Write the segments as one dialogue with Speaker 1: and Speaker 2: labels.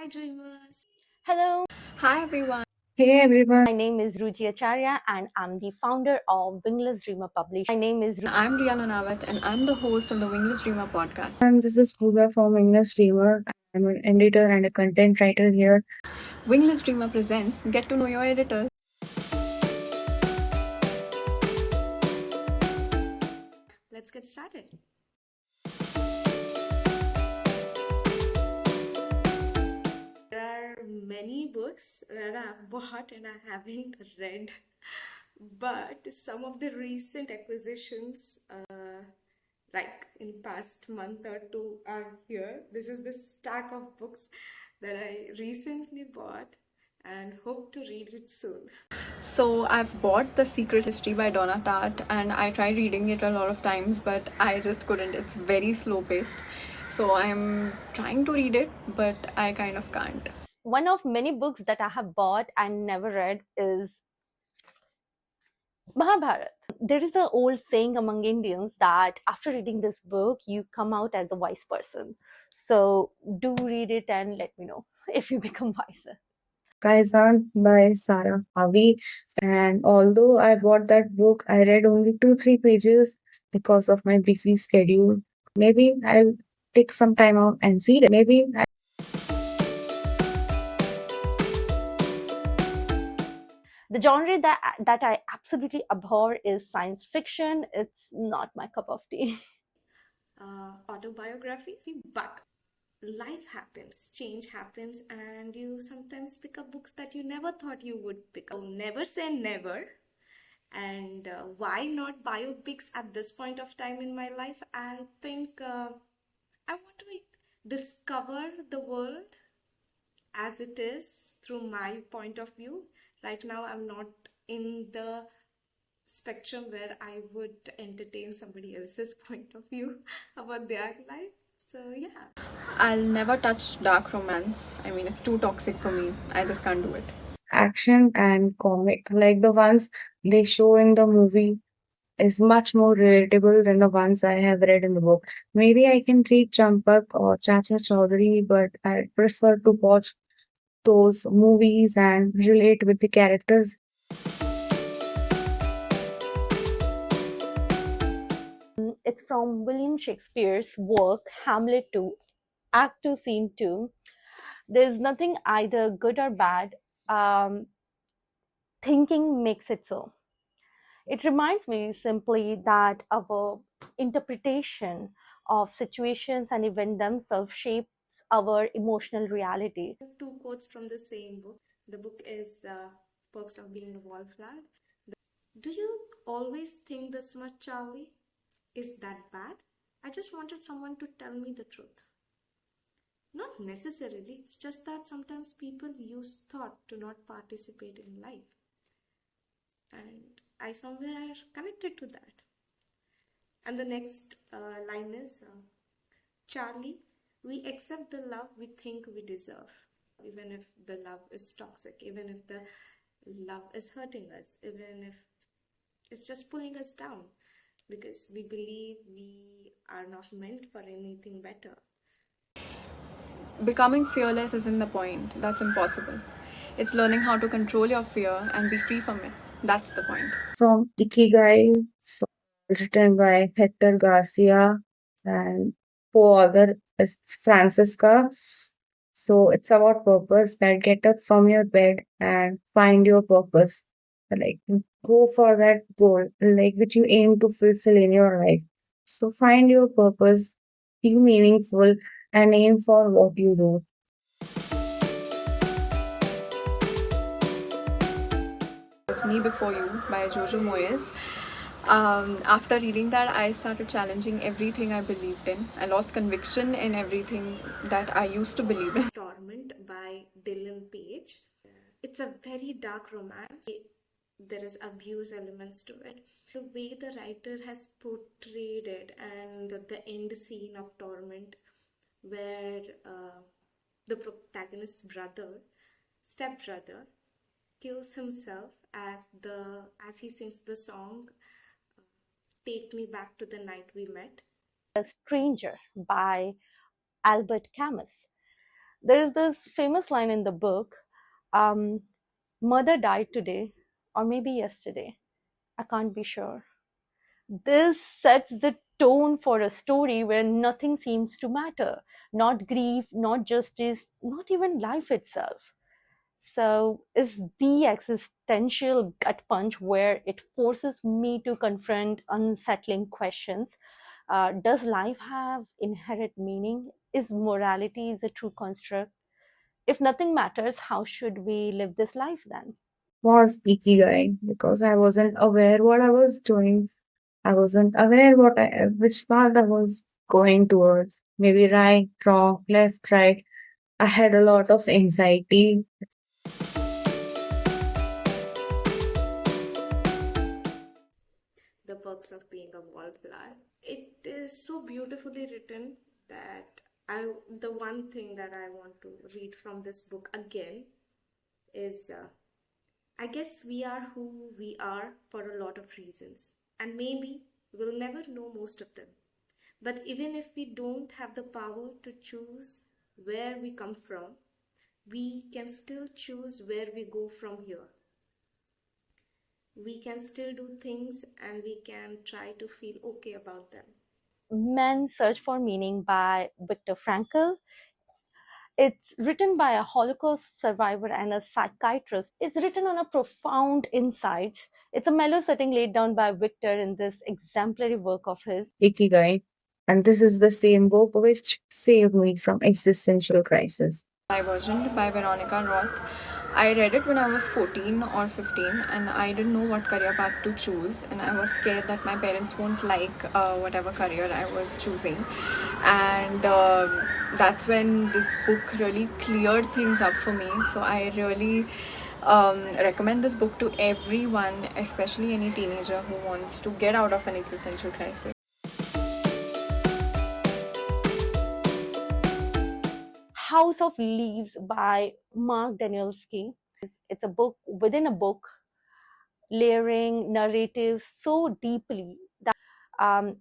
Speaker 1: Hi, dreamers.
Speaker 2: Hello,
Speaker 3: Hi everyone.
Speaker 4: Hey everyone,
Speaker 2: my name is Ruchi Acharya and I'm the founder of Wingless Dreamer Publishing.
Speaker 3: I'm Riya Nawat and I'm the host of the Wingless Dreamer podcast.
Speaker 4: and this is Pooja from Wingless Dreamer. I'm an editor and a content writer here.
Speaker 3: Wingless Dreamer presents Get to Know Your Editors.
Speaker 1: Let's get started. There are many books that I've bought and I haven't read, but some of the recent acquisitions, like in past month or two, are here. This is the stack of books that I recently bought and hope to read it soon.
Speaker 3: So I've bought The Secret History by Donna Tartt and I tried reading it a lot of times but I just couldn't. It's very slow paced. So I'm trying to read it but I kind of can't.
Speaker 2: One of many books that I have bought and never read is Mahabharata. There is an old saying among Indians that after reading this book, you come out as a wise person. So do read it and let me know if you become wiser.
Speaker 4: Kaizen by Sarah Harvey. And although I bought that book, I read only 2-3 pages because of my busy schedule. Maybe I'll take some time out and read it.
Speaker 2: The genre that I absolutely abhor is science fiction. It's not my cup of tea.
Speaker 1: Autobiographies, but life happens, change happens, and you sometimes pick up books that you never thought you would pick up. So never say never. And why not biopics at this point of time in my life? I think I want to discover the world as it is through my point of view. Right now, I'm not in the spectrum where I would entertain somebody else's point of view about their life. So, yeah.
Speaker 3: I'll never touch dark romance. I mean, it's too toxic for me. I just can't do it.
Speaker 4: Action and comic, like the ones they show in the movie, is much more relatable than the ones I have read in the book. Maybe I can read Champak or Chacha Chaudhary, but I prefer to watch those movies and relate with the characters.
Speaker 2: It's from William Shakespeare's work Hamlet 2, Act 2, Scene 2. There's nothing either good or bad. Um, Thinking makes it so. It reminds me simply that our interpretation of situations and events themselves shapes our emotional reality.
Speaker 1: Two quotes from the same book. The book is Perks of Being a Wallflower. Do you always think this much, Charlie? Is that bad? I just wanted someone to tell me the truth. Not necessarily, it's just that sometimes people use thought to not participate in life. And I somewhere connected to that. And the next line is Charlie, we accept the love we think we deserve, even if the love is toxic, even if the love is hurting us, even if it's just pulling us down, because we believe we are not meant for anything better.
Speaker 3: Becoming fearless isn't the point. That's impossible. It's learning how to control your fear and be free from it. That's the point.
Speaker 4: From Ikigai, written by Hector Garcia and co-author is Francisca. So it's about purpose, that get up from your bed and find your purpose. Like go for that goal, like which you aim to fulfill in your life. So find your purpose, be meaningful, and aim for what you do.
Speaker 3: It's Me Before You by Jojo Moyes. After reading that, I started challenging everything I believed in. I lost conviction in everything that I used to believe in.
Speaker 1: Torment by Dylan Page. It's a very dark romance. There is abuse elements to it. The way the writer has portrayed it, and the end scene of Torment, where the protagonist's brother, stepbrother, kills himself as he sings the song "Take Me Back to the Night We Met."
Speaker 2: A Stranger by Albert Camus. There is this famous line in the book, um, mother died today, or maybe yesterday. I can't be sure. This sets the tone for a story where nothing seems to matter, not grief, not justice, not even life itself. So, is the existential gut punch where it forces me to confront unsettling questions. Does life have inherent meaning? Is morality is a true construct? If nothing matters, how should we live this life then?
Speaker 4: Was ikigai because I wasn't aware what I was doing. I wasn't aware which path I was going towards. Maybe right, wrong, left, right. I had a lot of anxiety.
Speaker 1: The Perks of Being a Wallflower. It is so beautifully written that the one thing that I want to read from this book again is I guess we are who we are for a lot of reasons, and maybe we'll never know most of them. But even if we don't have the power to choose where we come from, we can still choose where we go from here. We can still do things and we can try to feel okay about them.
Speaker 2: Men's Search for Meaning by Viktor Frankl. It's written by a Holocaust survivor and a psychiatrist. It's written on a profound insight. It's a mellow setting laid down by Victor in this exemplary work of his.
Speaker 4: Ikigai. And this is the same book which saved me from existential crisis.
Speaker 3: Divergent by Veronica Roth. I read it when I was 14 or 15 and I didn't know what career path to choose, and I was scared that my parents won't like whatever career I was choosing. And that's when this book really cleared things up for me. So I really recommend this book to everyone, especially any teenager who wants to get out of an existential crisis.
Speaker 2: House of Leaves by Mark Danielski. It's a book within a book, layering narratives so deeply that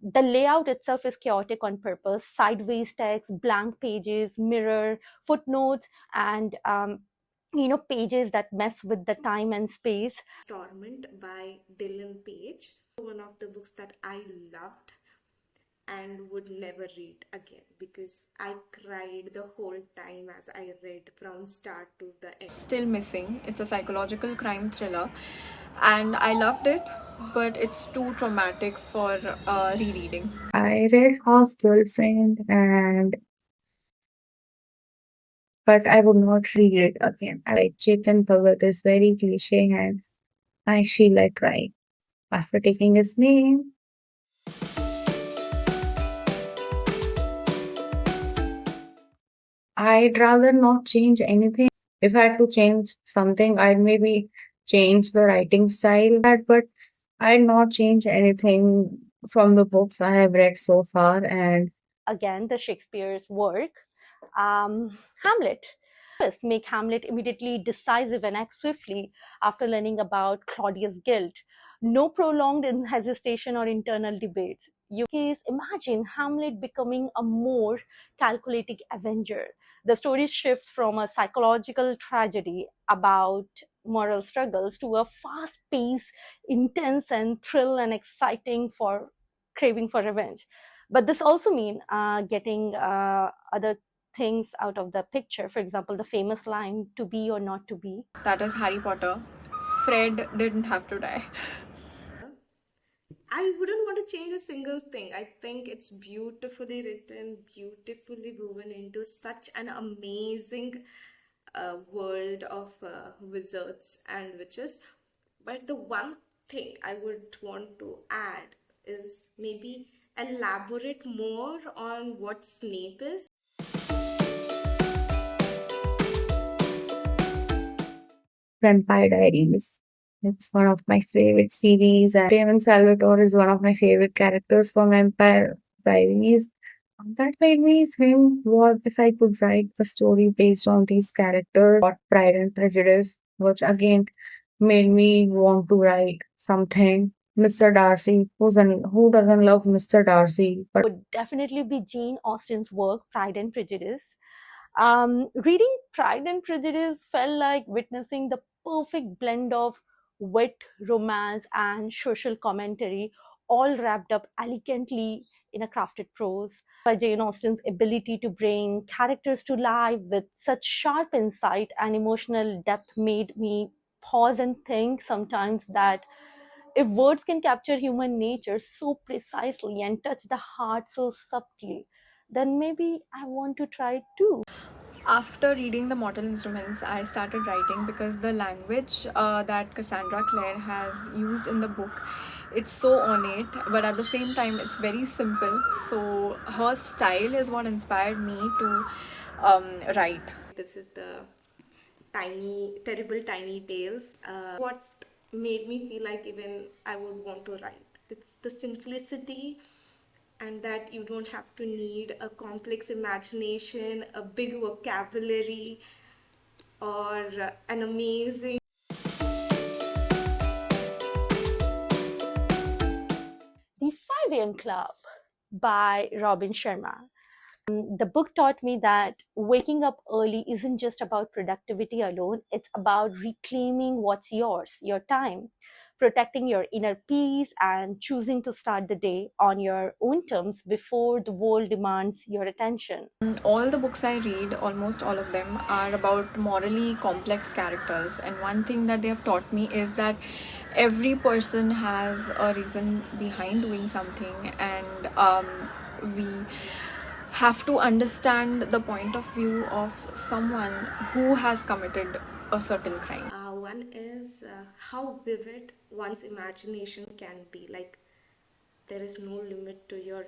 Speaker 2: the layout itself is chaotic on purpose. Sideways text, blank pages, mirror, footnotes, and pages that mess with the time and space.
Speaker 1: Torment by Dylan Page. One of the books that I loved and would never read again because I cried the whole time as I read from start to the end.
Speaker 3: Still Missing. It's a psychological crime thriller, and I loved it, but it's too traumatic for rereading.
Speaker 4: I read Half Girlfriend but I would not read it again. I like Chetan Bhagat is very cliche and I feel like crying after taking his name. I'd rather not change anything. If I had to change something, I'd maybe change the writing style, but I'd not change anything from the books I have read so far. And
Speaker 2: Again, the Shakespeare's work, Hamlet. Make Hamlet immediately decisive and act swiftly after learning about Claudius' guilt. No prolonged hesitation or internal debates. Imagine Hamlet becoming a more calculating avenger. The story shifts from a psychological tragedy about moral struggles to a fast-paced, intense and thrill and exciting for craving for revenge. But this also means getting other things out of the picture. For example, the famous line, to be or not to be.
Speaker 3: That is Harry Potter. Fred didn't have to die.
Speaker 1: I wouldn't want to change a single thing. I think it's beautifully written, beautifully woven into such an amazing world of wizards and witches. But the one thing I would want to add is maybe elaborate more on what Snape is.
Speaker 4: Vampire Diaries. It's one of my favorite series, and Damon Salvatore is one of my favorite characters from Vampire Diaries. That made me think, what if I could write a story based on these characters? Got Pride and Prejudice, which again made me want to write something. Mr. Darcy, who doesn't love Mr. Darcy? But
Speaker 2: Would definitely be Jane Austen's work, Pride and Prejudice. Reading Pride and Prejudice felt like witnessing the perfect blend of wit, romance, and social commentary, all wrapped up elegantly in a crafted prose. Jane Austen's ability to bring characters to life with such sharp insight and emotional depth made me pause and think sometimes that if words can capture human nature so precisely and touch the heart so subtly, then maybe I want to try it too.
Speaker 3: After reading The Mortal Instruments, I started writing because the language that Cassandra Clare has used in the book, it's so ornate, but at the same time, it's very simple. So her style is what inspired me to write.
Speaker 1: This is the terrible tiny tales. What made me feel like even I would want to write. It's the simplicity, and that you don't have to need a complex imagination, a big vocabulary, or an amazing.
Speaker 2: The 5 a.m. Club by Robin Sharma. The book taught me that waking up early isn't just about productivity alone, it's about reclaiming what's yours, your time, protecting your inner peace, and choosing to start the day on your own terms before the world demands your attention.
Speaker 3: All the books I read, almost all of them, are about morally complex characters. And one thing that they have taught me is that every person has a reason behind doing something, and we have to understand the point of view of someone who has committed a certain crime.
Speaker 1: One is how vivid one's imagination can be. Like, there is no limit to your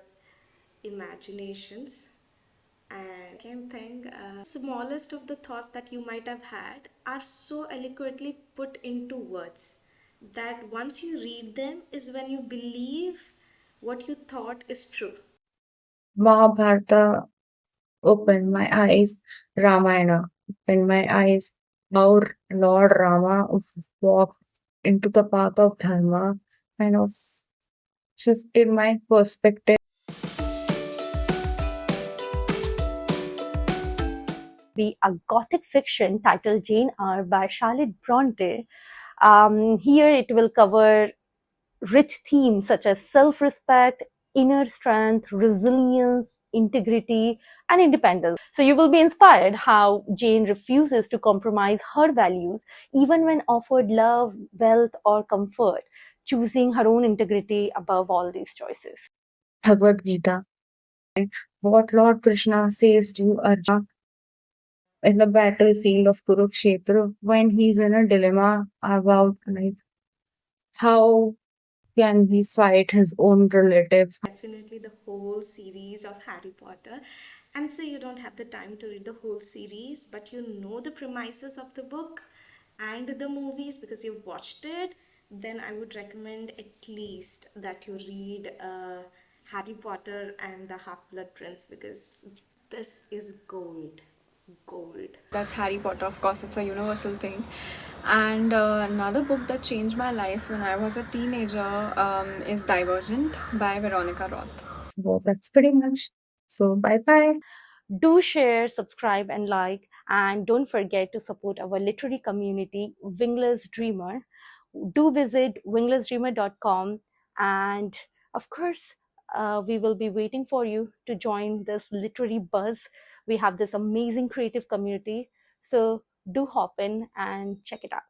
Speaker 1: imaginations. And second thing, smallest of the thoughts that you might have had are so eloquently put into words that once you read them is when you believe what you thought is true.
Speaker 4: Mahabharata opened my eyes. Ramayana opened my eyes. How Lord Rama walked into the path of Dharma kind of shifted my perspective.
Speaker 2: Be a gothic fiction titled Jane Eyre by Charlotte Bronte. Here it will cover rich themes such as self respect, inner strength, resilience, integrity, and independence. So you will be inspired how Jane refuses to compromise her values even when offered love, wealth, or comfort, choosing her own integrity above all these choices.
Speaker 4: Bhagavad Gita. What Lord Krishna says to Arjuna in the battlefield of Kurukshetra when he's in a dilemma about like how can he fight his own relatives.
Speaker 1: Definitely the whole series of Harry Potter. And say you don't have the time to read the whole series, but you know the premises of the book and the movies because you've watched it, then I would recommend at least that you read Harry Potter and the Half-Blood Prince because this is gold. Gold.
Speaker 3: That's Harry Potter, of course, it's a universal thing. And another book that changed my life when I was a teenager is Divergent by Veronica Roth.
Speaker 4: So that's pretty much. So bye bye.
Speaker 2: Do share, subscribe, and like. And don't forget to support our literary community, Wingless Dreamer. Do visit winglessdreamer.com. And of course, we will be waiting for you to join this literary buzz. We have this amazing creative community. So do hop in and check it out.